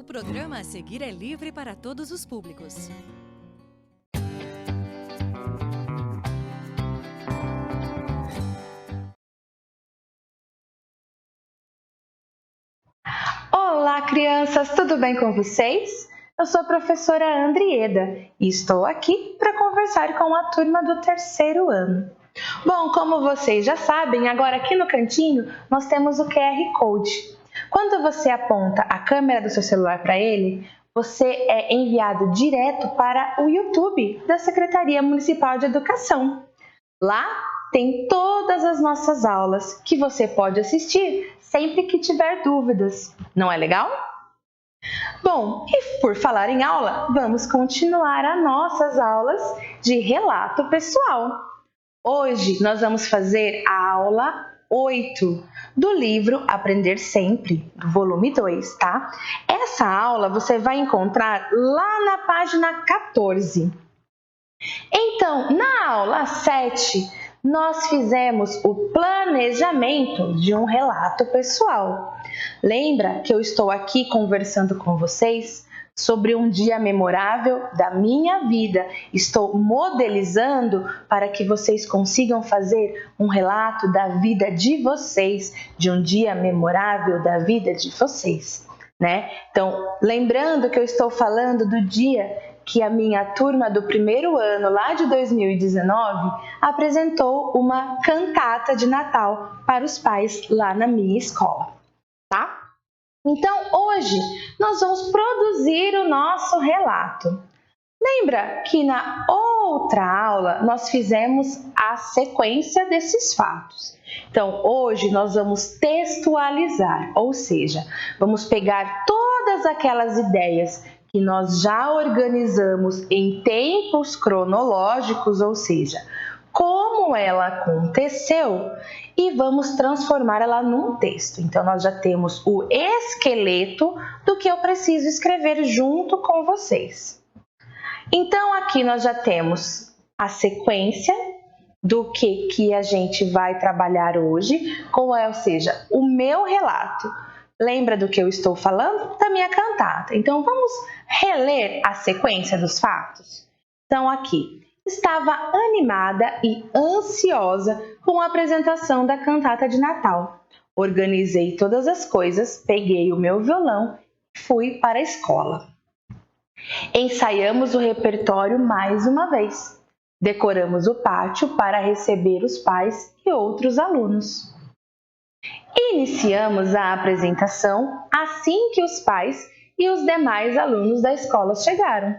O programa a seguir é livre para todos os públicos. Olá, crianças! Tudo bem com vocês? Eu sou a professora Andrieda e estou aqui para conversar com a turma do terceiro ano. Bom, como vocês já sabem, agora aqui no cantinho nós temos o QR Code. Quando você aponta a câmera do seu celular para ele, você é enviado direto para o YouTube da Secretaria Municipal de Educação. Lá tem todas as nossas aulas que você pode assistir sempre que tiver dúvidas. Não é legal? Bom, e por falar em aula, vamos continuar as nossas aulas de relato pessoal. Hoje nós vamos fazer a aula 8 do livro Aprender Sempre, do volume 2, tá? Essa aula você vai encontrar lá na página 14. Então, na aula 7, nós fizemos o planejamento de um relato pessoal. Lembra que eu estou aqui conversando com vocês sobre um dia memorável da minha vida? Estou modelizando para que vocês consigam fazer um relato da vida de vocês, de um dia memorável da vida de vocês, né? Então, lembrando que eu estou falando do dia que a minha turma do primeiro ano, lá de 2019, apresentou uma cantata de Natal para os pais lá na minha escola, tá? Então, hoje, nós vamos produzir o nosso relato. Lembra que na outra aula nós fizemos a sequência desses fatos. Então, hoje nós vamos textualizar, ou seja, vamos pegar todas aquelas ideias que nós já organizamos em tempos cronológicos, ou seja, como ela aconteceu, e vamos transformar ela num texto. Então, nós já temos o esqueleto do que eu preciso escrever junto com vocês. Então, aqui nós já temos a sequência do que a gente vai trabalhar hoje, ou seja, o meu relato. Lembra do que eu estou falando? Da minha cantata. Então, vamos reler a sequência dos fatos? Então, aqui, estava animada e ansiosa com a apresentação da cantata de Natal. Organizei todas as coisas, peguei o meu violão e fui para a escola. Ensaiamos o repertório mais uma vez. Decoramos o pátio para receber os pais e outros alunos. Iniciamos a apresentação assim que os pais e os demais alunos da escola chegaram.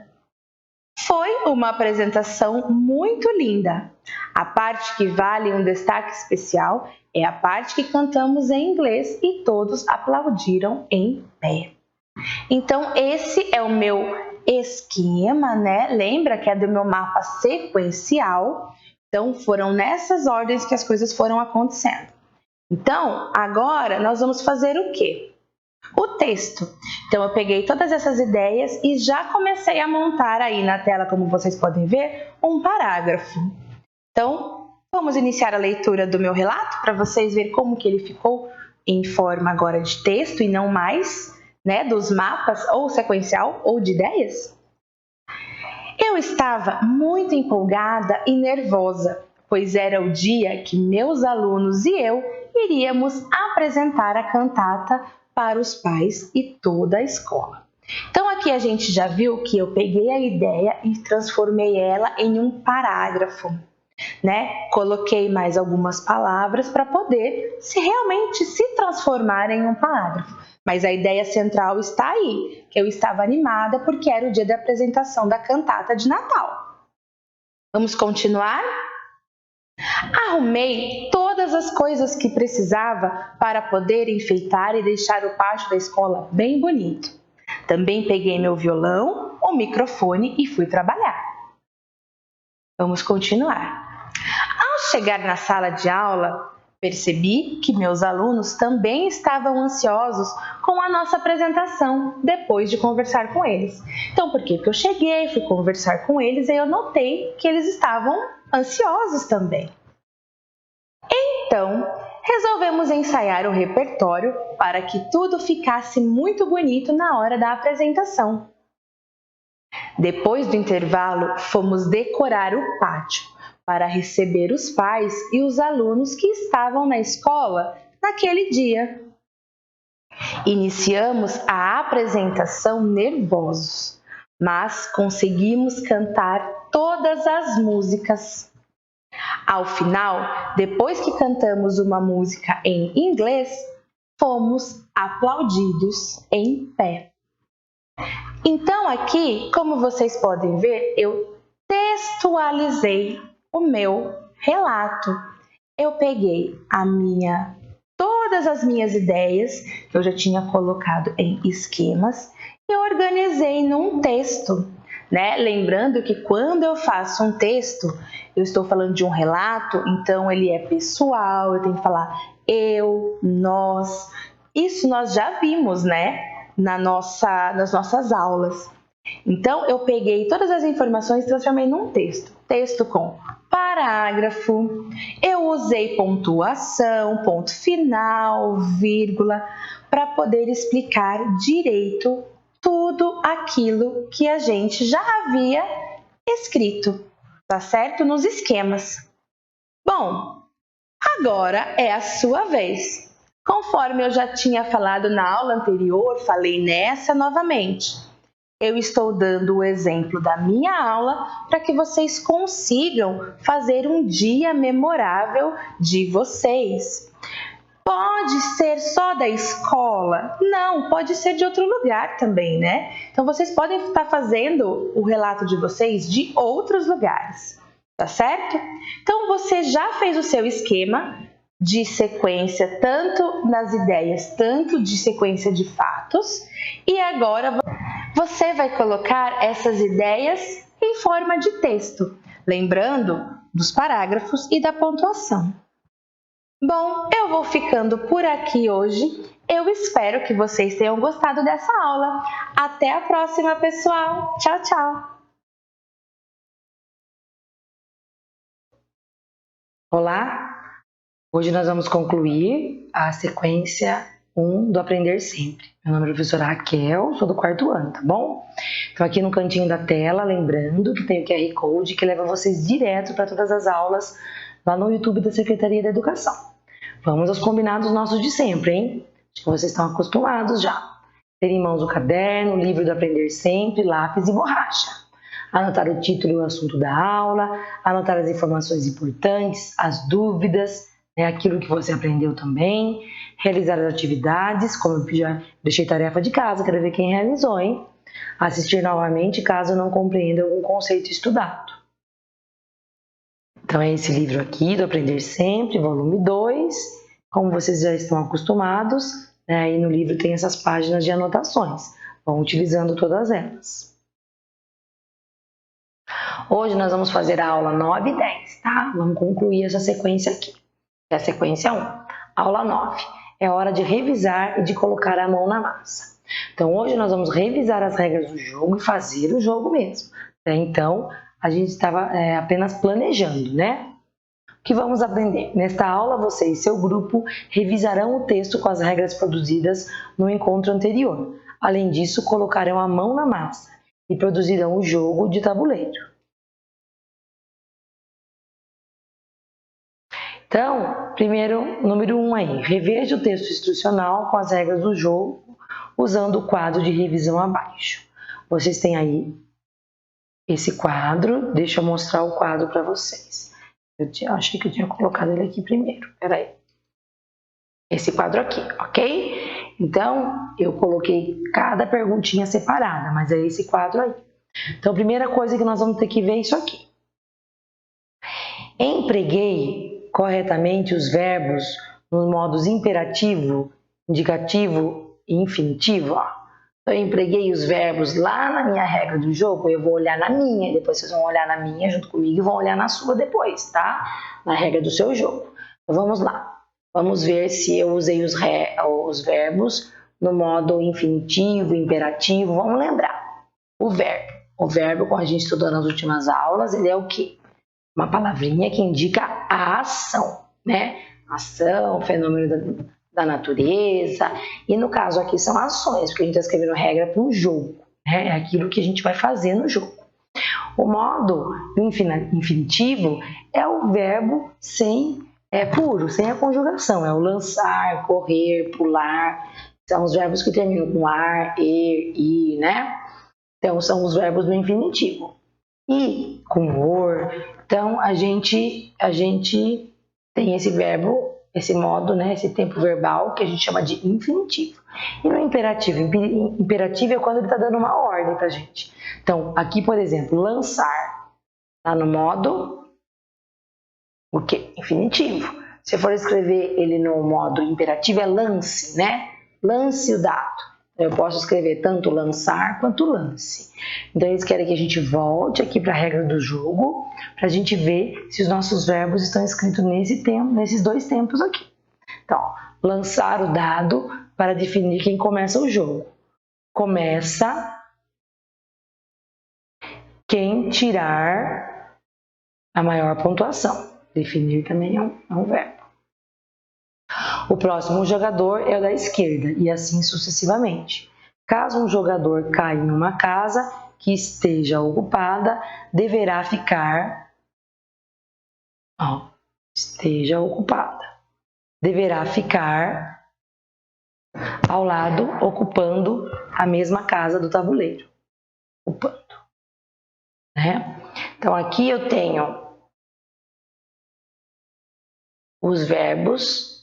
Foi uma apresentação muito linda. A parte que vale um destaque especial é a parte que cantamos em inglês e todos aplaudiram em pé. Então, esse é o meu esquema, né? Lembra que é do meu mapa sequencial? Então, foram nessas ordens que as coisas foram acontecendo. Então, agora nós vamos fazer o quê? O texto. Então, eu peguei todas essas ideias e já comecei a montar aí na tela, como vocês podem ver, um parágrafo. Então, vamos iniciar a leitura do meu relato para vocês verem como que ele ficou em forma agora de texto e não mais, né, dos mapas ou sequencial ou de ideias. Eu estava muito empolgada e nervosa, pois era o dia que meus alunos e eu iríamos apresentar a cantata para os pais e toda a escola. Então, aqui a gente já viu que eu peguei a ideia e transformei ela em um parágrafo, né? Coloquei mais algumas palavras para poder realmente se transformar em um parágrafo. Mas a ideia central está aí, que eu estava animada porque era o dia da apresentação da cantata de Natal. Vamos continuar? Arrumei todas as coisas que precisava para poder enfeitar e deixar o pátio da escola bem bonito. Também peguei meu violão, o microfone e fui trabalhar. Vamos continuar. Ao chegar na sala de aula, percebi que meus alunos também estavam ansiosos com a nossa apresentação, depois de conversar com eles. Então, por quê? Porque eu cheguei, fui conversar com eles e eu notei que eles estavam ansiosos também. Então, resolvemos ensaiar o repertório para que tudo ficasse muito bonito na hora da apresentação. Depois do intervalo, fomos decorar o pátio para receber os pais e os alunos que estavam na escola naquele dia. Iniciamos a apresentação nervosos, mas conseguimos cantar todas as músicas. Ao final, depois que cantamos uma música em inglês, fomos aplaudidos em pé. Então aqui, como vocês podem ver, eu textualizei o meu relato. Eu peguei todas as minhas ideias, que eu já tinha colocado em esquemas, e organizei num texto, né? Lembrando que quando eu faço um texto, eu estou falando de um relato, então ele é pessoal, eu tenho que falar eu, nós. Isso nós já vimos, né? Nas nossas aulas. Então, eu peguei todas as informações e transformei num texto. Texto com parágrafo, eu usei pontuação, ponto final, vírgula, para poder explicar direito tudo aquilo que a gente já havia escrito, tá certo? Nos esquemas. Bom, agora é a sua vez. Conforme eu já tinha falado na aula anterior, falei nessa novamente. Eu estou dando o exemplo da minha aula para que vocês consigam fazer um dia memorável de vocês. Pode ser só da escola? Não, pode ser de outro lugar também, né? Então, vocês podem estar fazendo o relato de vocês de outros lugares, tá certo? Então, você já fez o seu esquema de sequência, tanto nas ideias, tanto de sequência de fatos, e agora você vai colocar essas ideias em forma de texto, lembrando dos parágrafos e da pontuação. Bom, eu vou ficando por aqui hoje. Eu espero que vocês tenham gostado dessa aula. Até a próxima, pessoal! Tchau, tchau! Olá! Hoje nós vamos concluir a sequência 1 do Aprender Sempre. Meu nome é professora Raquel, sou do 4º ano, tá bom? Então aqui no cantinho da tela, lembrando que tem o QR Code que leva vocês direto para todas as aulas lá no YouTube da Secretaria da Educação. Vamos aos combinados nossos de sempre, hein? Acho que vocês estão acostumados já. Ter em mãos o caderno, o livro do Aprender Sempre, lápis e borracha. Anotar o título e o assunto da aula, anotar as informações importantes, as dúvidas, aquilo que você aprendeu também, realizar as atividades, como eu já deixei tarefa de casa, quero ver quem realizou, hein? Assistir novamente caso não compreenda algum conceito estudado. Então é esse livro aqui, do Aprender Sempre, volume 2, como vocês já estão acostumados, aí no livro tem essas páginas de anotações, vão utilizando todas elas. Hoje nós vamos fazer a aula 9 e 10, tá? Vamos concluir essa sequência aqui. É a sequência 1, aula 9. É hora de revisar e de colocar a mão na massa. Então, hoje nós vamos revisar as regras do jogo e fazer o jogo mesmo. Então, a gente estava apenas planejando, né? O que vamos aprender? Nesta aula, você e seu grupo revisarão o texto com as regras produzidas no encontro anterior. Além disso, colocarão a mão na massa e produzirão o jogo de tabuleiro. Então, primeiro, número 1 aí, reveja o texto instrucional com as regras do jogo, usando o quadro de revisão abaixo. Vocês têm aí esse quadro, deixa eu mostrar o quadro para vocês. Eu achei que eu tinha colocado ele aqui primeiro, peraí. Esse quadro aqui, ok? Então, eu coloquei cada perguntinha separada, mas é esse quadro aí. Então, a primeira coisa que nós vamos ter que ver é isso aqui. Empreguei corretamente os verbos nos modos imperativo, indicativo e infinitivo. Ó. Eu empreguei os verbos lá na minha regra do jogo, eu vou olhar na minha, depois vocês vão olhar na minha junto comigo e vão olhar na sua depois, tá? Na regra do seu jogo. Então vamos lá. Vamos ver se eu usei os verbos no modo infinitivo, imperativo. Vamos lembrar. O verbo, como a gente estudou nas últimas aulas, ele é o quê? Uma palavrinha que indica a ação, né? Ação, fenômeno da natureza. E no caso aqui são ações, porque a gente está escrevendo regra para um jogo, né? É aquilo que a gente vai fazer no jogo. O modo infinitivo é o verbo puro, sem a conjugação. É o lançar, correr, pular. São os verbos que terminam com ar, ir, né? Então, são os verbos do infinitivo. E com or, então a gente tem esse verbo, esse modo, né? Esse tempo verbal que a gente chama de infinitivo. E no imperativo? Imperativo é quando ele está dando uma ordem para a gente. Então, aqui, por exemplo, lançar está no modo o quê? Infinitivo. Se for escrever ele no modo imperativo, é lance, né? Lance o dado. Eu posso escrever tanto lançar quanto lance. Então, eles querem que a gente volte aqui para a regra do jogo, para a gente ver se os nossos verbos estão escritos nesses dois tempos aqui. Então, lançar o dado para definir quem começa o jogo. Começa quem tirar a maior pontuação. Definir também é um verbo. O próximo jogador é o da esquerda e assim sucessivamente. Caso um jogador caia em uma casa que esteja ocupada, deverá ficar ao lado, ocupando a mesma casa do tabuleiro. Ocupando, né? Então, aqui eu tenho os verbos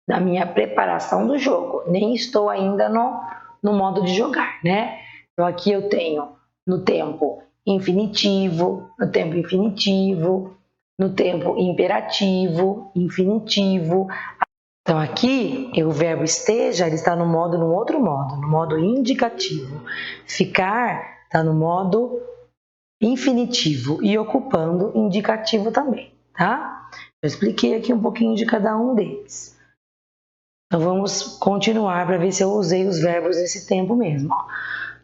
da minha preparação do jogo. Nem estou ainda no modo de jogar, né? Então, aqui eu tenho no tempo infinitivo, no tempo infinitivo, no tempo imperativo, infinitivo. Então, aqui, o verbo esteja, ele está no outro modo, no modo indicativo. Ficar está no modo infinitivo e ocupando indicativo também, tá? Eu expliquei aqui um pouquinho de cada um deles. Então, vamos continuar para ver se eu usei os verbos nesse tempo mesmo. Ó.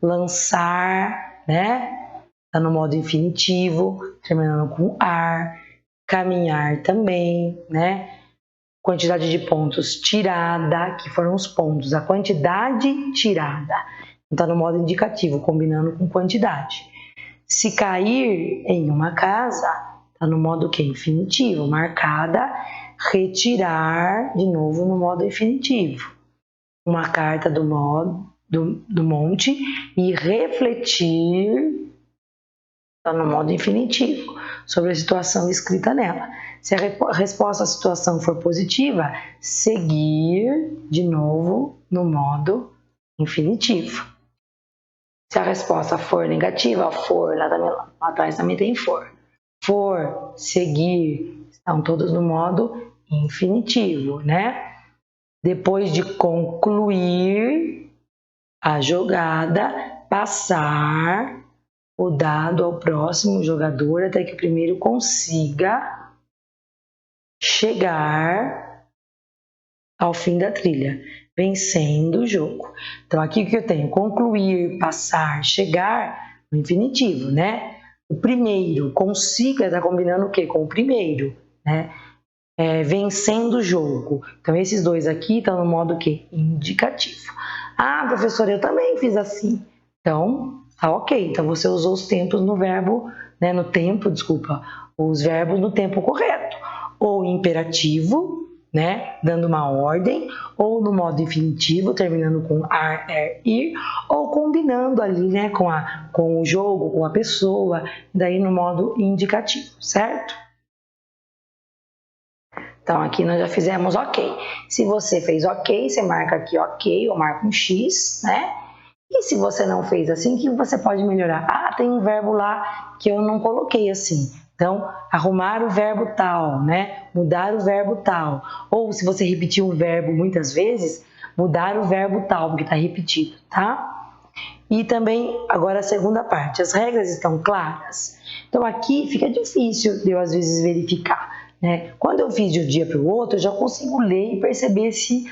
Lançar, né? Está no modo infinitivo, terminando com ar. Caminhar também, né? Quantidade de pontos tirada, que foram os pontos. A quantidade tirada. Está no modo indicativo, combinando com quantidade. Se cair em uma casa, está no modo que? Infinitivo, marcada. Retirar, de novo, no modo infinitivo. Uma carta do monte e refletir, está no modo infinitivo, sobre a situação escrita nela. Se a resposta à situação for positiva, seguir, de novo, no modo infinitivo. Se a resposta for negativa, for, lá atrás também tem for. For, seguir, estão todos no modo infinitivo, né? Depois de concluir a jogada, passar o dado ao próximo jogador até que o primeiro consiga chegar ao fim da trilha, vencendo o jogo. Então, aqui o que eu tenho? Concluir, passar, chegar, no infinitivo, né? O primeiro, consiga, está combinando o quê? Com o primeiro, né? Vencendo o jogo. Então, esses dois aqui estão no modo quê? Indicativo. Ah, professora, eu também fiz assim. Então, tá ok. Então, você usou os tempos no verbo, né? Os verbos no tempo correto. Ou imperativo, né? Dando uma ordem, ou no modo infinitivo, terminando com ar, ir, ou combinando ali, né? Com o jogo, com a pessoa, daí no modo indicativo, certo? Então, aqui nós já fizemos ok. Se você fez ok, você marca aqui ok, ou marca um X, né? E se você não fez assim, o que você pode melhorar? Ah, tem um verbo lá que eu não coloquei assim. Então, arrumar o verbo tal, né? Mudar o verbo tal. Ou se você repetir um verbo muitas vezes, mudar o verbo tal, porque está repetido, tá? E também, agora a segunda parte, as regras estão claras? Então, aqui fica difícil de eu, às vezes, verificar. Né? Quando eu fiz de um dia para o outro, eu já consigo ler e perceber se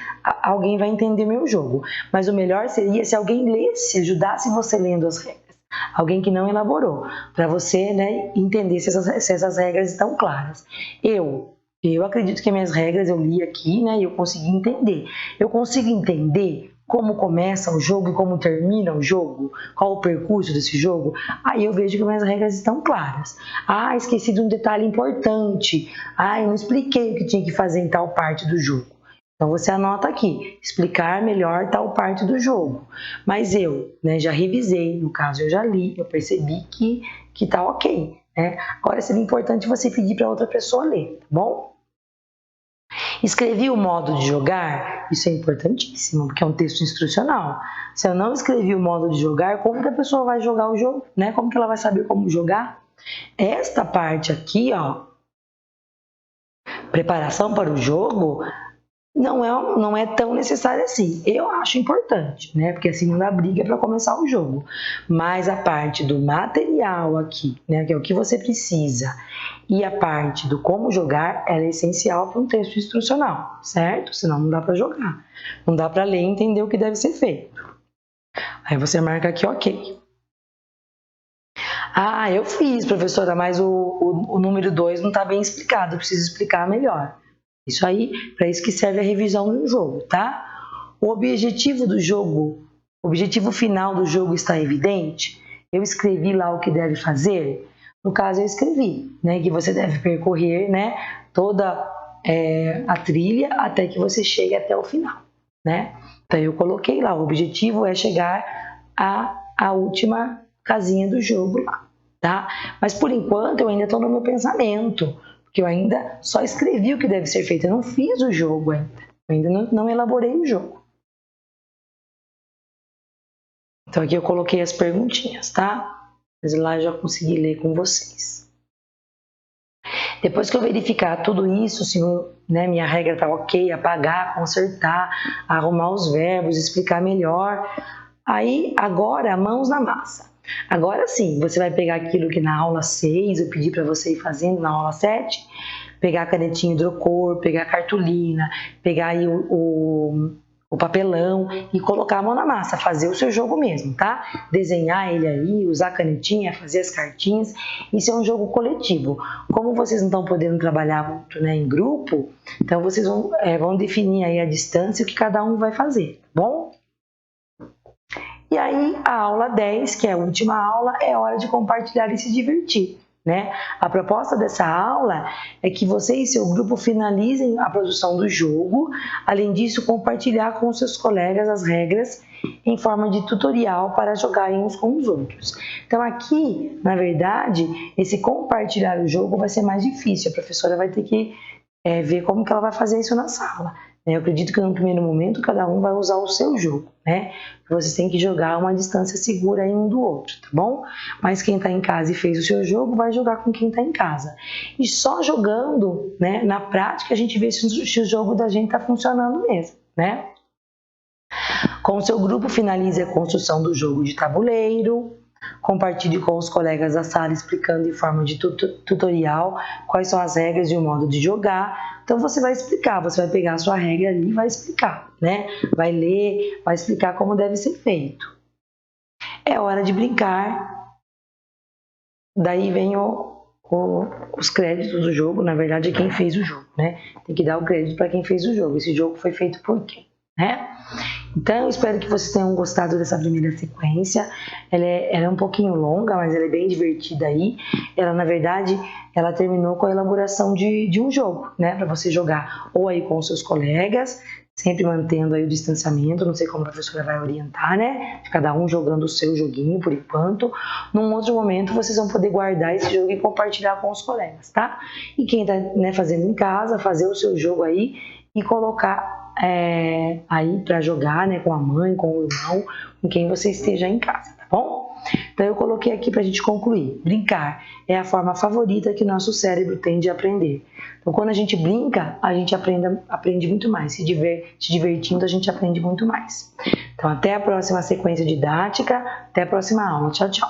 alguém vai entender meu jogo. Mas o melhor seria se alguém lesse, ajudasse você lendo as regras. Alguém que não elaborou, para você, né, entender se essas regras estão claras. Eu Eu acredito que minhas regras eu li aqui, né, e eu consegui entender. Eu consigo entender como começa o jogo e como termina o jogo, qual o percurso desse jogo. Aí eu vejo que minhas regras estão claras. Ah, esqueci de um detalhe importante. Ah, eu não expliquei o que tinha que fazer em tal parte do jogo. Então você anota aqui, explicar melhor tal parte do jogo. Mas eu, né, já revisei, no caso eu já li, eu percebi que tá ok, né? Agora seria importante você pedir para outra pessoa ler, tá bom? Escrevi o modo de jogar, isso é importantíssimo, porque é um texto instrucional. Se eu não escrevi o modo de jogar, como que a pessoa vai jogar o jogo, né? Como que ela vai saber como jogar? Esta parte aqui, ó, preparação para o jogo, não é tão necessário assim. Eu acho importante, né? Porque assim não dá briga para começar o jogo. Mas a parte do material aqui, né? Que é o que você precisa, e a parte do como jogar, ela é essencial para um texto instrucional, certo? Senão não dá para jogar. Não dá para ler e entender o que deve ser feito. Aí você marca aqui, ok. Ah, eu fiz, professora, mas o número 2 não está bem explicado. Eu preciso explicar melhor. Isso aí, para isso que serve a revisão do jogo, tá? O objetivo do jogo, o objetivo final do jogo está evidente? Eu escrevi lá o que deve fazer? No caso, eu escrevi, né, que você deve percorrer, né, toda a trilha até que você chegue até o final, né? Então, eu coloquei lá, o objetivo é chegar à última casinha do jogo lá, tá? Mas, por enquanto, eu ainda estou no meu pensamento, porque eu ainda só escrevi o que deve ser feito, eu não fiz o jogo ainda, eu ainda não elaborei o jogo. Então aqui eu coloquei as perguntinhas, tá? Mas lá eu já consegui ler com vocês. Depois que eu verificar tudo isso, se né, minha regra tá ok, apagar, consertar, arrumar os verbos, explicar melhor, aí agora mãos na massa. Agora sim, você vai pegar aquilo que na aula 6 eu pedi para você ir fazendo na aula 7, pegar a canetinha hidrocor, pegar a cartolina, pegar aí o papelão e colocar a mão na massa, fazer o seu jogo mesmo, tá? Desenhar ele aí, usar a canetinha, fazer as cartinhas. Isso é um jogo coletivo. Como vocês não estão podendo trabalhar muito, né, em grupo, então vocês vão definir aí a distância e o que cada um vai fazer, tá bom? E aí a aula 10, que é a última aula, é hora de compartilhar e se divertir, né? A proposta dessa aula é que você e seu grupo finalizem a produção do jogo, além disso compartilhar com seus colegas as regras em forma de tutorial para jogarem uns com os outros. Então aqui, na verdade, esse compartilhar o jogo vai ser mais difícil, a professora vai ter que ver como que ela vai fazer isso na sala. Eu acredito que no primeiro momento cada um vai usar o seu jogo, né? Vocês têm que jogar a uma distância segura aí um do outro, tá bom? Mas quem está em casa e fez o seu jogo vai jogar com quem está em casa. E só jogando, né, na prática, a gente vê se o jogo da gente está funcionando mesmo, né? Com o seu grupo, finalize a construção do jogo de tabuleiro. Compartilhe com os colegas da sala explicando em forma de tutorial quais são as regras e o modo de jogar. Então você vai explicar, você vai pegar a sua regra ali e vai explicar, né? Vai ler, vai explicar como deve ser feito. É hora de brincar. Daí vem os créditos do jogo, na verdade é quem fez o jogo, né? Tem que dar o crédito para quem fez o jogo. Esse jogo foi feito por quem, né? Então, eu espero que vocês tenham gostado dessa primeira sequência. Ela é um pouquinho longa, mas ela é bem divertida aí. Ela, na verdade, ela terminou com a elaboração de um jogo, né? Para você jogar ou aí com os seus colegas, sempre mantendo aí o distanciamento. Não sei como a professora vai orientar, né? De cada um jogando o seu joguinho, por enquanto. Num outro momento, vocês vão poder guardar esse jogo e compartilhar com os colegas, tá? E quem tá, né, fazendo em casa, fazer o seu jogo aí e colocar aí para jogar, né, com a mãe, com o irmão, com quem você esteja em casa, tá bom? Então eu coloquei aqui para a gente concluir. Brincar é a forma favorita que nosso cérebro tem de aprender. Então quando a gente brinca, a gente aprende muito mais. Se divertindo, a gente aprende muito mais. Então até a próxima sequência didática, até a próxima aula. Tchau, tchau.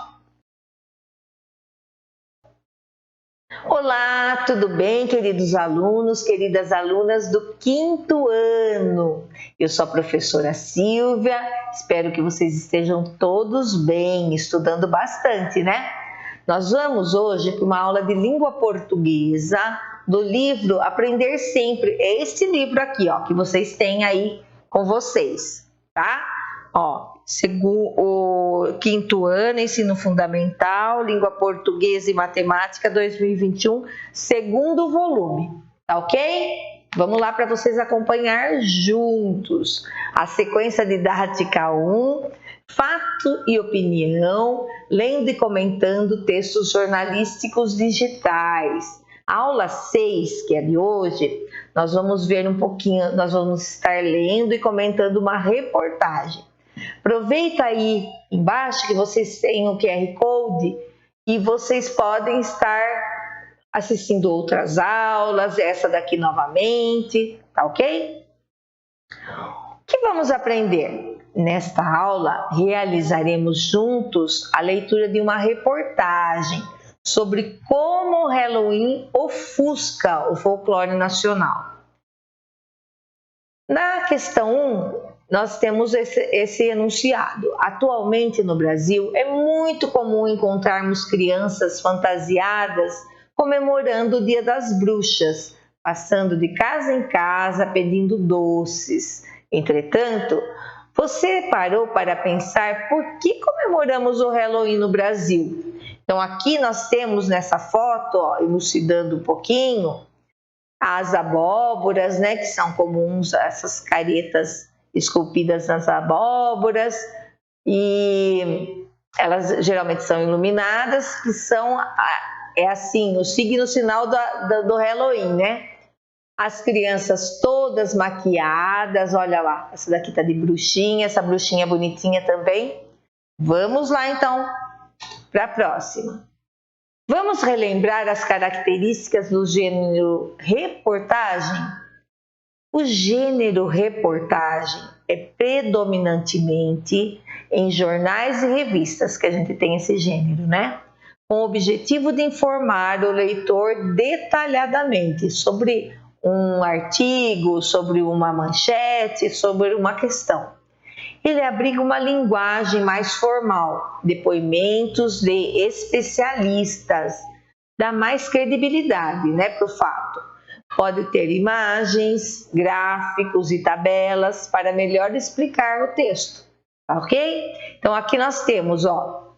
Olá, tudo bem, queridos alunos, queridas alunas do 5º ano? Eu sou a professora Silvia, espero que vocês estejam todos bem, estudando bastante, né? Nós vamos hoje para uma aula de língua portuguesa do livro Aprender Sempre. É este livro aqui, ó, que vocês têm aí com vocês, tá? Ó, segundo o quinto ano, ensino fundamental, língua portuguesa e matemática 2021, segundo volume, tá ok? Vamos lá para vocês acompanhar juntos. A sequência didática 1, fato e opinião, lendo e comentando textos jornalísticos digitais. Aula 6, que é de hoje, nós vamos ver um pouquinho, nós vamos estar lendo e comentando uma reportagem. Aproveita aí embaixo que vocês têm o QR Code e vocês podem estar assistindo outras aulas, essa daqui novamente, tá ok? O que vamos aprender? Nesta aula, realizaremos juntos a leitura de uma reportagem sobre como o Halloween ofusca o folclore nacional. Na questão 1, nós temos esse enunciado. Atualmente no Brasil é muito comum encontrarmos crianças fantasiadas comemorando o Dia das Bruxas, passando de casa em casa pedindo doces. Entretanto, você parou para pensar por que comemoramos o Halloween no Brasil? Então aqui nós temos nessa foto, ó, elucidando um pouquinho, as abóboras, né, que são comuns, essas caretas esculpidas nas abóboras, e elas geralmente são iluminadas, que são, é assim, o signo sinal do Halloween, né? As crianças todas maquiadas, olha lá, essa daqui tá de bruxinha, essa bruxinha bonitinha também. Vamos lá então para a próxima. Vamos relembrar as características do gênero reportagem? O gênero reportagem é predominantemente em jornais e revistas que a gente tem esse gênero, né? Com o objetivo de informar o leitor detalhadamente sobre um artigo, sobre uma manchete, sobre uma questão. Ele abriga uma linguagem mais formal, depoimentos de especialistas, dá mais credibilidade, né, para o fato. Pode ter imagens, gráficos e tabelas para melhor explicar o texto, ok? Então aqui nós temos, ó,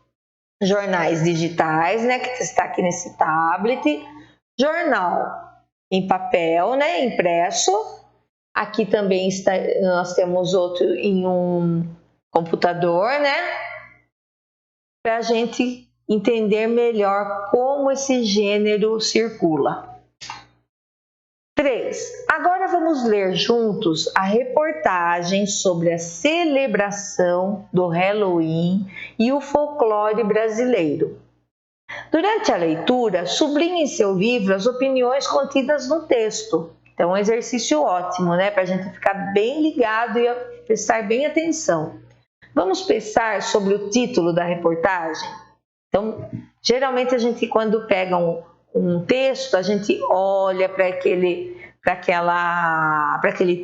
jornais digitais, né, que está aqui nesse tablet, jornal em papel, né, impresso. Aqui também nós temos outro em um computador, né, para a gente entender melhor como esse gênero circula. 3. Agora vamos ler juntos a reportagem sobre a celebração do Halloween e o folclore brasileiro. Durante a leitura, sublinhe em seu livro as opiniões contidas no texto. Então, um exercício ótimo, né? Para a gente ficar bem ligado e prestar bem atenção. Vamos pensar sobre o título da reportagem? Então, geralmente a gente, quando pega um texto, a gente olha para aquele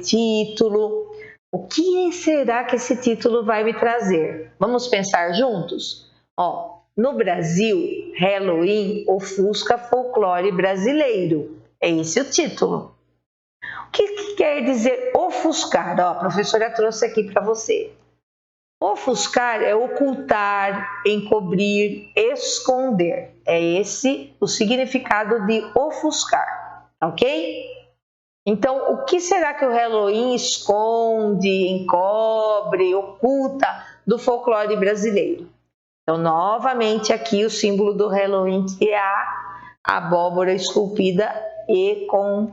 título. O que será que esse título vai me trazer? Vamos pensar juntos? Ó, no Brasil, Halloween ofusca folclore brasileiro. É esse o título. O que quer dizer ofuscar? Ó, a professora trouxe aqui para você. Ofuscar é ocultar, encobrir, esconder. É esse o significado de ofuscar, ok? Então, o que será que o Halloween esconde, encobre, oculta do folclore brasileiro? Então, novamente aqui o símbolo do Halloween, que é a abóbora esculpida e com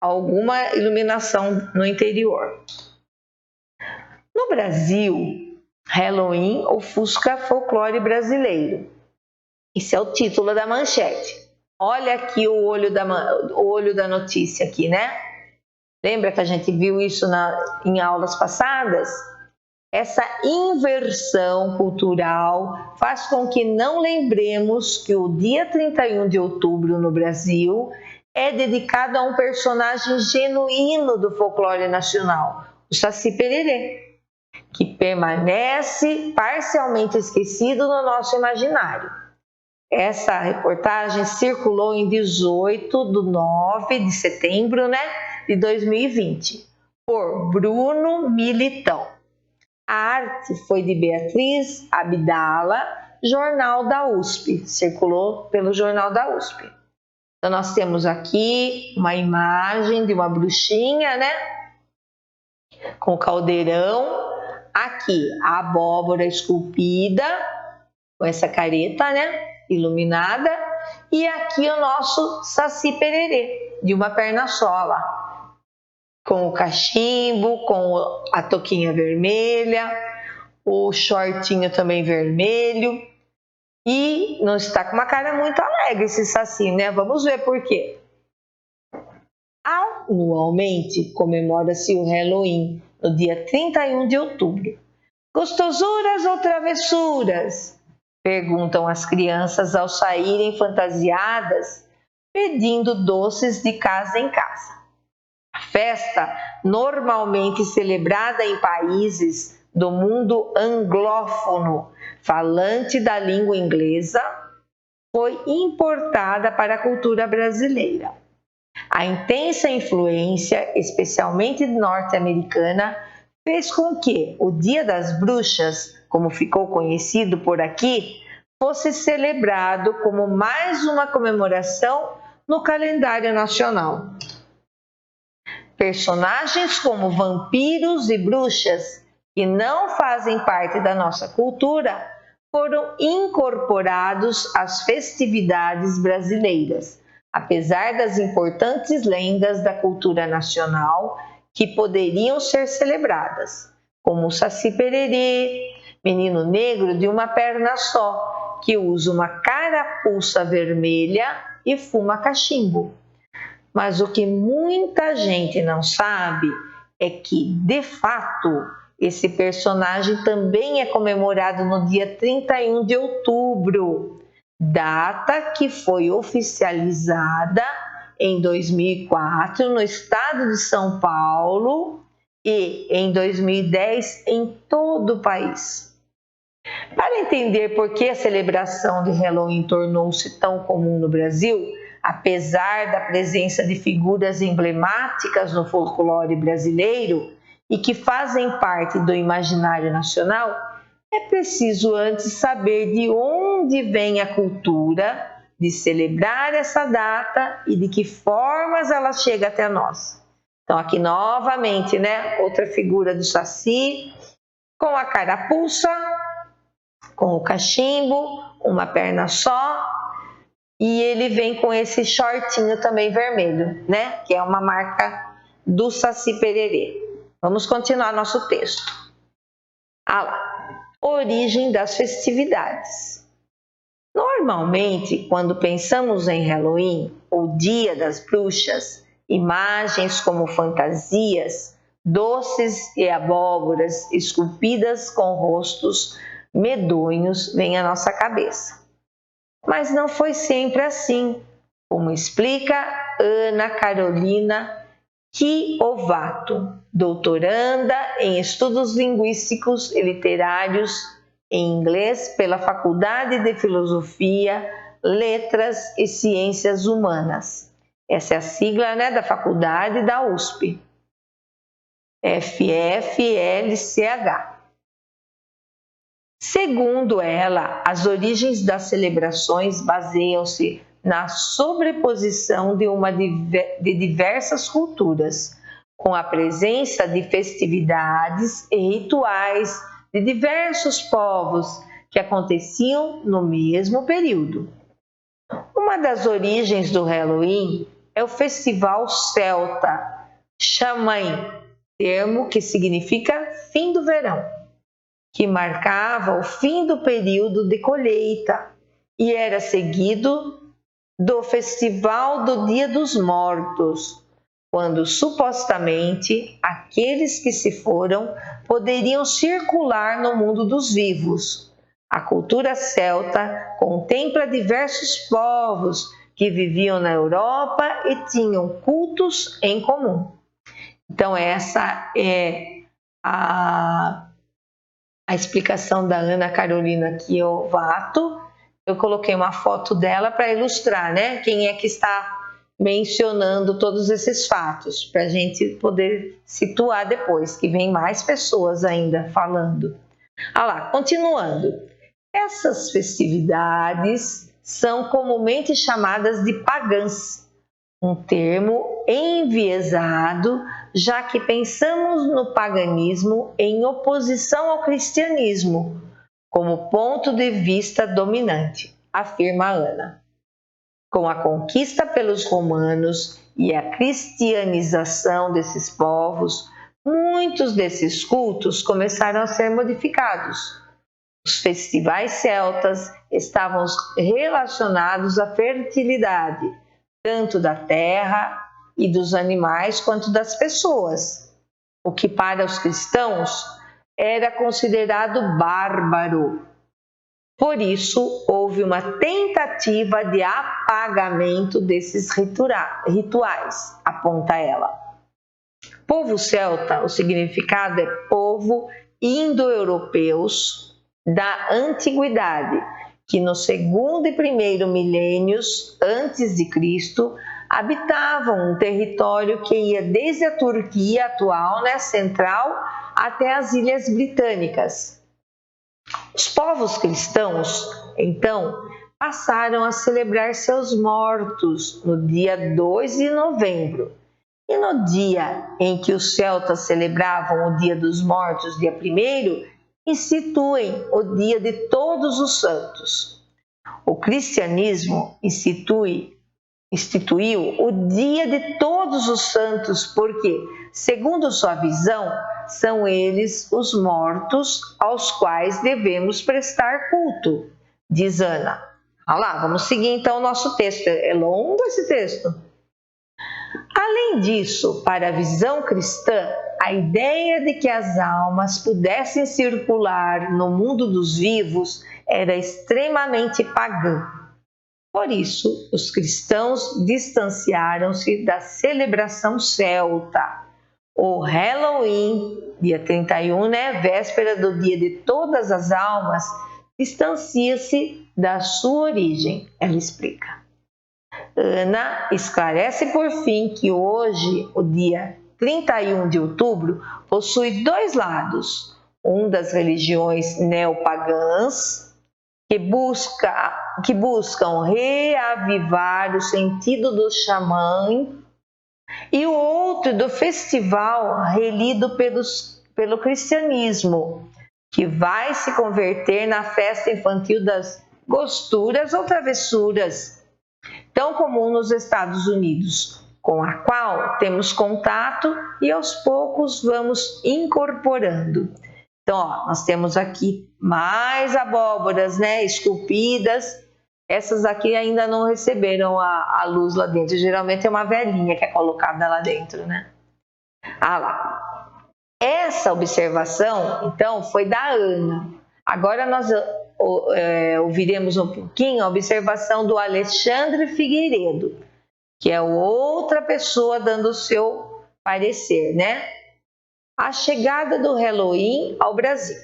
alguma iluminação no interior. No Brasil, Halloween ofusca folclore brasileiro. Esse é o título da manchete. Olha aqui o olho da notícia aqui, né? Lembra que a gente viu isso em aulas passadas? Essa inversão cultural faz com que não lembremos que o dia 31 de outubro no Brasil é dedicado a um personagem genuíno do folclore nacional, o Saci Pererê, que permanece parcialmente esquecido no nosso imaginário. Essa reportagem circulou em 18 de 9 de setembro, de 2020, por Bruno Militão. A arte foi de Beatriz Abdala, Jornal da USP, circulou pelo Jornal da USP. Então, nós temos aqui uma imagem de uma bruxinha, com o caldeirão. Aqui, a abóbora esculpida, com essa careta, iluminada. E aqui o nosso Saci Pererê, de uma perna só lá, com o cachimbo, com a touquinha vermelha, o shortinho também vermelho. E não está com uma cara muito alegre esse Saci, Vamos ver por quê. Anualmente comemora-se o Halloween, no dia 31 de outubro. Gostosuras ou travessuras? Perguntam as crianças ao saírem fantasiadas, pedindo doces de casa em casa. A festa, normalmente celebrada em países do mundo anglófono, falante da língua inglesa, foi importada para a cultura brasileira. A intensa influência, especialmente norte-americana, fez com que o Dia das Bruxas, como ficou conhecido por aqui, fosse celebrado como mais uma comemoração no calendário nacional. Personagens como vampiros e bruxas, que não fazem parte da nossa cultura, foram incorporados às festividades brasileiras, apesar das importantes lendas da cultura nacional que poderiam ser celebradas, como o Saci Pererê, menino negro de uma perna só, que usa uma carapuça vermelha e fuma cachimbo. Mas o que muita gente não sabe é que, de fato, esse personagem também é comemorado no dia 31 de outubro, data que foi oficializada em 2004 no estado de São Paulo e em 2010 em todo o país. Para entender por que a celebração de Halloween tornou-se tão comum no Brasil, apesar da presença de figuras emblemáticas no folclore brasileiro e que fazem parte do imaginário nacional, é preciso antes saber de onde vem a cultura de celebrar essa data e de que formas ela chega até nós. Então aqui novamente, outra figura do Saci, com a carapuça, com o cachimbo, uma perna só, e ele vem com esse shortinho também vermelho, que é uma marca do Saci Pererê. Vamos continuar nosso texto. Origem das festividades. Normalmente, quando pensamos em Halloween, ou Dia das Bruxas, imagens como fantasias, doces e abóboras esculpidas com rostos medonhos vêm à nossa cabeça. Mas não foi sempre assim, como explica Ana Carolina Chiovato, doutoranda em Estudos Linguísticos e Literários em Inglês pela Faculdade de Filosofia, Letras e Ciências Humanas. Essa é a sigla da faculdade da USP. FFLCH. Segundo ela, as origens das celebrações baseiam-se na sobreposição de diversas culturas, com a presença de festividades e rituais de diversos povos que aconteciam no mesmo período. Uma das origens do Halloween é o festival celta, Xamã, termo que significa fim do verão, que marcava o fim do período de colheita e era seguido do Festival do Dia dos Mortos, quando supostamente aqueles que se foram poderiam circular no mundo dos vivos. A cultura celta contempla diversos povos que viviam na Europa e tinham cultos em comum. Então essa é a explicação da Ana Carolina Chiovato, eu coloquei uma foto dela para ilustrar, né? Quem é que está mencionando todos esses fatos, para a gente poder situar depois, que vem mais pessoas ainda falando. Ah lá, continuando. Essas festividades são comumente chamadas de pagãs, um termo enviesado, já que pensamos no paganismo em oposição ao cristianismo, como ponto de vista dominante, afirma Ana. Com a conquista pelos romanos e a cristianização desses povos, muitos desses cultos começaram a ser modificados. Os festivais celtas estavam relacionados à fertilidade, tanto da terra e dos animais quanto das pessoas, o que para os cristãos era considerado bárbaro. Por isso, houve uma tentativa de apagamento desses rituais, aponta ela. Povo celta, o significado é povo indo-europeus da antiguidade, que no segundo e primeiro milênios antes de Cristo habitavam um território que ia desde a Turquia atual, né, central, até as Ilhas Britânicas. Os povos cristãos, então, passaram a celebrar seus mortos no dia 2 de novembro. E no dia em que os celtas celebravam o Dia dos Mortos, dia 1º, instituem o Dia de Todos os Santos. O cristianismo instituiu o Dia de Todos os Santos porque, segundo sua visão, são eles os mortos aos quais devemos prestar culto, diz Ana. Olha lá, vamos seguir então o nosso texto. É longo esse texto. Além disso, para a visão cristã, a ideia de que as almas pudessem circular no mundo dos vivos era extremamente pagã. Por isso, os cristãos distanciaram-se da celebração celta. O Halloween, dia 31, né, véspera do Dia de Todas as Almas, distancia-se da sua origem, ela explica. Ana esclarece por fim que hoje, o dia 31 de outubro, possui dois lados. Um das religiões neopagãs, que buscam reavivar o sentido do xamã, e o outro do festival relido pelo cristianismo, que vai se converter na festa infantil das gosturas ou travessuras, tão comum nos Estados Unidos, com a qual temos contato e aos poucos vamos incorporando. Então, ó, nós temos aqui mais abóboras, né, esculpidas. Essas aqui ainda não receberam a luz lá dentro. Geralmente é uma velinha que é colocada lá dentro, né? Ah lá. Essa observação, então, foi da Ana. Agora nós ouviremos um pouquinho a observação do Alexandre Figueiredo, que é outra pessoa dando o seu parecer, né? A chegada do Halloween ao Brasil.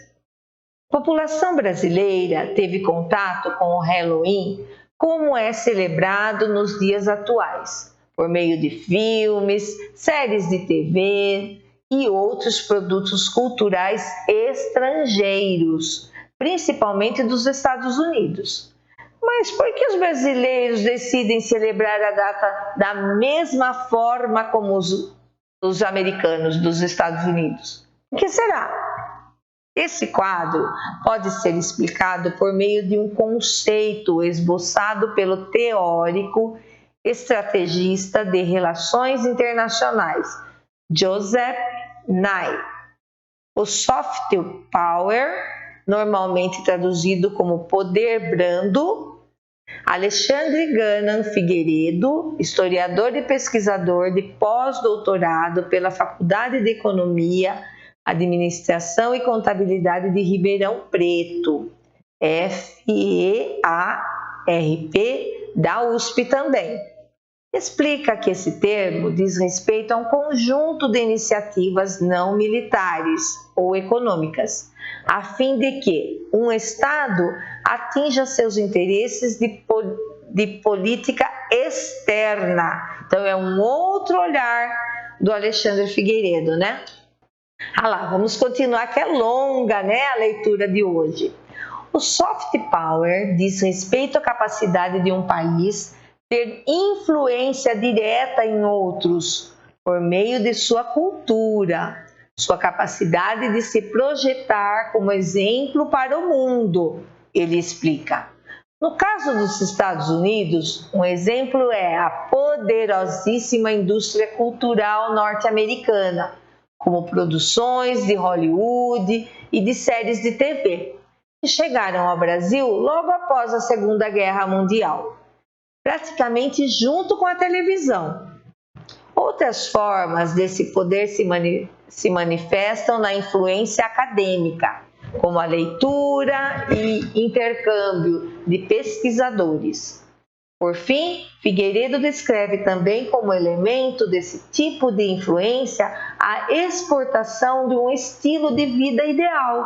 A população brasileira teve contato com o Halloween como é celebrado nos dias atuais, por meio de filmes, séries de TV e outros produtos culturais estrangeiros, principalmente dos Estados Unidos. Mas por que os brasileiros decidem celebrar a data da mesma forma como os americanos dos Estados Unidos? O que será? Esse quadro pode ser explicado por meio de um conceito esboçado pelo teórico estrategista de relações internacionais, Joseph Nye. O soft power, normalmente traduzido como poder brando, Alexandre Ganan Figueiredo, historiador e pesquisador de pós-doutorado pela Faculdade de Economia, Administração e Contabilidade de Ribeirão Preto, FEARP, da USP também. explica que esse termo diz respeito a um conjunto de iniciativas não militares ou econômicas, a fim de que um Estado atinja seus interesses de política externa. Então, é um outro olhar do Alexandre Figueiredo, né? Vamos continuar, que é longa, né, a leitura de hoje. O soft power diz respeito à capacidade de um país ter influência direta em outros por meio de sua cultura, sua capacidade de se projetar como exemplo para o mundo, ele explica. No caso dos Estados Unidos, um exemplo é a poderosíssima indústria cultural norte-americana, como produções de Hollywood e de séries de TV, que chegaram ao Brasil logo após a Segunda Guerra Mundial, praticamente junto com a televisão. Outras formas desse poder se manifestam na influência acadêmica, como a leitura e intercâmbio de pesquisadores. Por fim, Figueiredo descreve também como elemento desse tipo de influência a exportação de um estilo de vida ideal,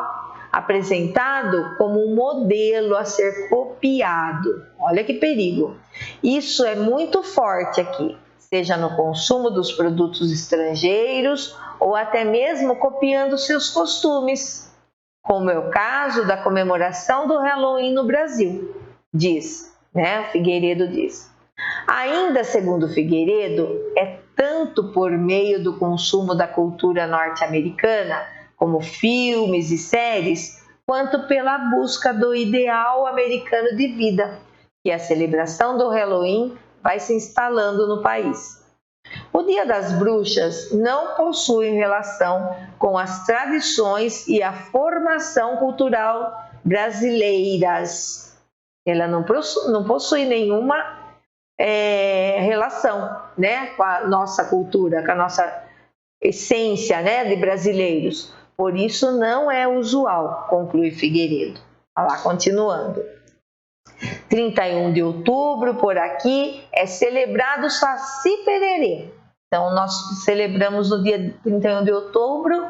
apresentado como um modelo a ser copiado. Olha que perigo! Isso é muito forte aqui, seja no consumo dos produtos estrangeiros ou até mesmo copiando seus costumes, como é o caso da comemoração do Halloween no Brasil, Figueiredo diz. Ainda segundo Figueiredo, é tanto por meio do consumo da cultura norte-americana, como filmes e séries, quanto pela busca do ideal americano de vida, que a celebração do Halloween vai se instalando no país. O Dia das Bruxas não possui relação com as tradições e a formação cultural brasileiras. Ela não possui nenhuma relação, né, com a nossa cultura, com a nossa essência, né, de brasileiros. Por isso não é usual, conclui Figueiredo. Continuando. 31 de outubro, por aqui, é celebrado o Saci Pererê. Então, nós celebramos no dia 31 de outubro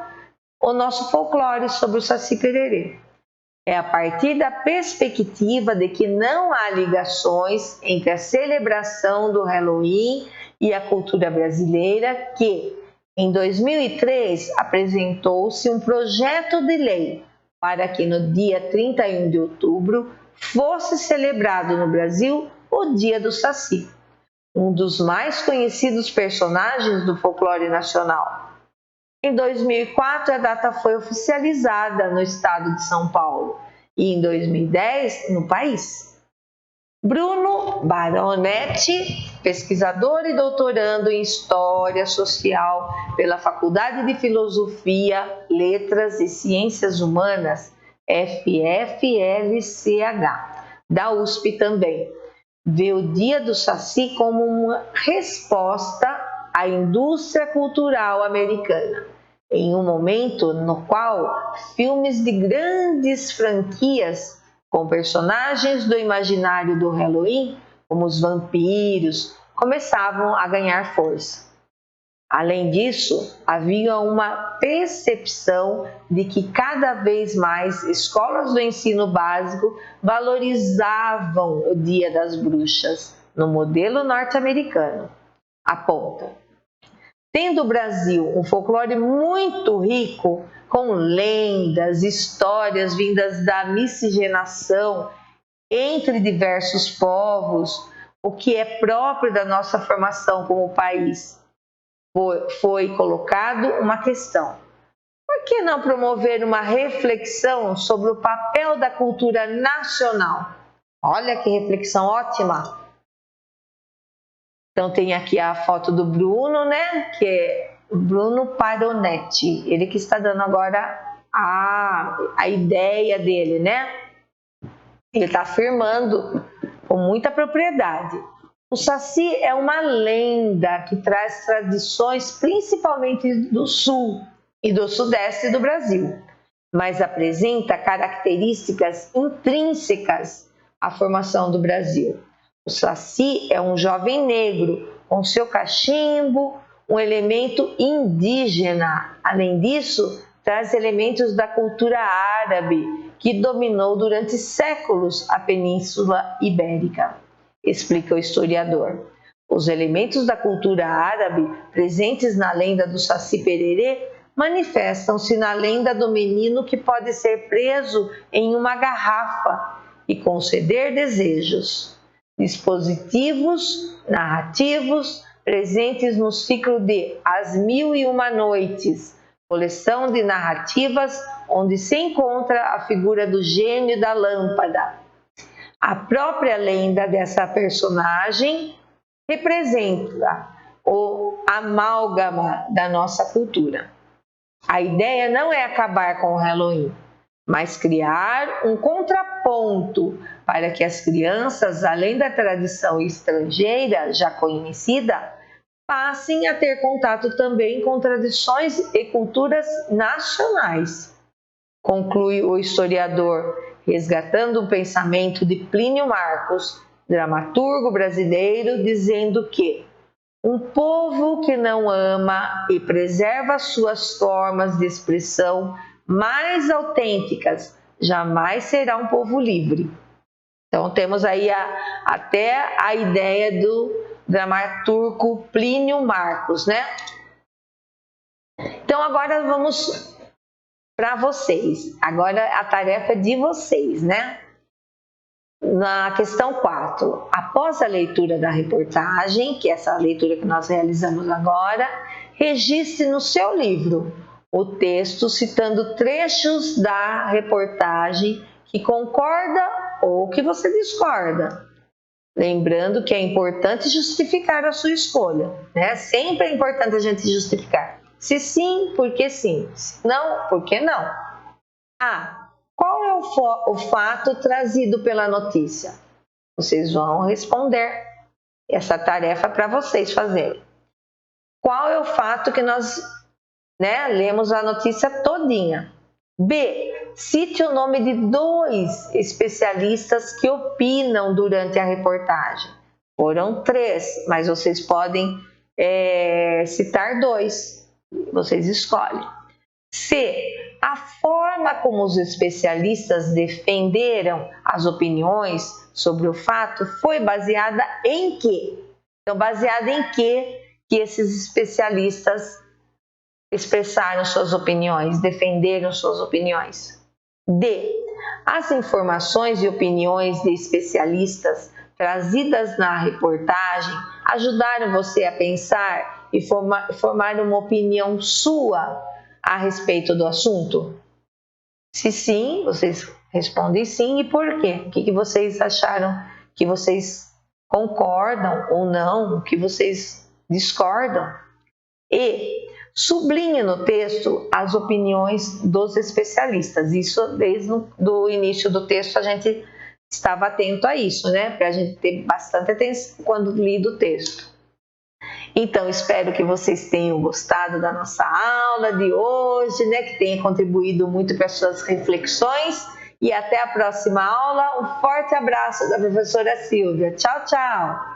o nosso folclore sobre o Saci Pererê. É a partir da perspectiva de que não há ligações entre a celebração do Halloween e a cultura brasileira que, em 2003, apresentou-se um projeto de lei para que no dia 31 de outubro fosse celebrado no Brasil o Dia do Saci, um dos mais conhecidos personagens do folclore nacional. Em 2004, a data foi oficializada no estado de São Paulo e em 2010 no país. Bruno Baronetti, pesquisador e doutorando em História Social pela Faculdade de Filosofia, Letras e Ciências Humanas, FFLCH, da USP também, vê o Dia do Saci como uma resposta à indústria cultural americana, em um momento no qual filmes de grandes franquias com personagens do imaginário do Halloween, como os vampiros, começavam a ganhar força. Além disso, havia uma percepção de que cada vez mais escolas do ensino básico valorizavam o Dia das Bruxas no modelo norte-americano. Aponta. Tendo o Brasil um folclore muito rico, com lendas, histórias vindas da miscigenação entre diversos povos, o que é próprio da nossa formação como país, foi colocado uma questão. Por que não promover uma reflexão sobre o papel da cultura nacional? Olha que reflexão ótima! Então tem aqui a foto do Bruno, né? Que é o Bruno Baronetti. Ele que está dando agora a ideia dele, né? Ele está afirmando com muita propriedade. O Saci é uma lenda que traz tradições principalmente do sul e do sudeste do Brasil, mas apresenta características intrínsecas à formação do Brasil. O Saci é um jovem negro com seu cachimbo, um elemento indígena. Além disso, traz elementos da cultura árabe, que dominou durante séculos a Península Ibérica, explica o historiador. Os elementos da cultura árabe presentes na lenda do Saci Pererê manifestam-se na lenda do menino que pode ser preso em uma garrafa e conceder desejos. Dispositivos narrativos presentes no ciclo de As Mil e Uma Noites, coleção de narrativas onde se encontra a figura do gênio da lâmpada. A própria lenda dessa personagem representa o amálgama da nossa cultura. A ideia não é acabar com o Halloween, mas criar um contraponto para que as crianças, além da tradição estrangeira já conhecida, passem a ter contato também com tradições e culturas nacionais. Conclui o historiador, resgatando o pensamento de Plínio Marcos, dramaturgo brasileiro, dizendo que um povo que não ama e preserva suas formas de expressão mais autênticas jamais será um povo livre. Então temos aí até a ideia do dramaturgo Plínio Marcos, né? Então agora vamos para vocês. Agora a tarefa é de vocês, né? Na questão 4, após a leitura da reportagem, que é essa leitura que nós realizamos agora, registre no seu livro o texto citando trechos da reportagem que concorda ou que você discorda. Lembrando que é importante justificar a sua escolha, né? Sempre é importante a gente justificar. Se sim, por que sim? Se não, por que não? Qual é o fato trazido pela notícia? Vocês vão responder essa tarefa para vocês fazerem. Qual é o fato que nós lemos a notícia todinha? B. Cite o nome de 2 especialistas que opinam durante a reportagem. Foram 3, mas vocês podem citar 2. Vocês escolhem. C. A forma como os especialistas defenderam as opiniões sobre o fato foi baseada em quê? Então, baseada em quê que esses especialistas expressaram suas opiniões, defenderam suas opiniões? D. As informações e opiniões de especialistas trazidas na reportagem ajudaram você a pensar e formar uma opinião sua a respeito do assunto? Se sim, vocês respondem sim e por quê? O que vocês acharam que vocês concordam ou não, o que vocês discordam? E sublinhe no texto as opiniões dos especialistas. Isso desde o início do texto a gente estava atento a isso, né? Para a gente ter bastante atenção quando lido o texto. Então, espero que vocês tenham gostado da nossa aula de hoje, né? Que tenha contribuído muito para as suas reflexões. E até a próxima aula. Um forte abraço da professora Silvia. Tchau, tchau!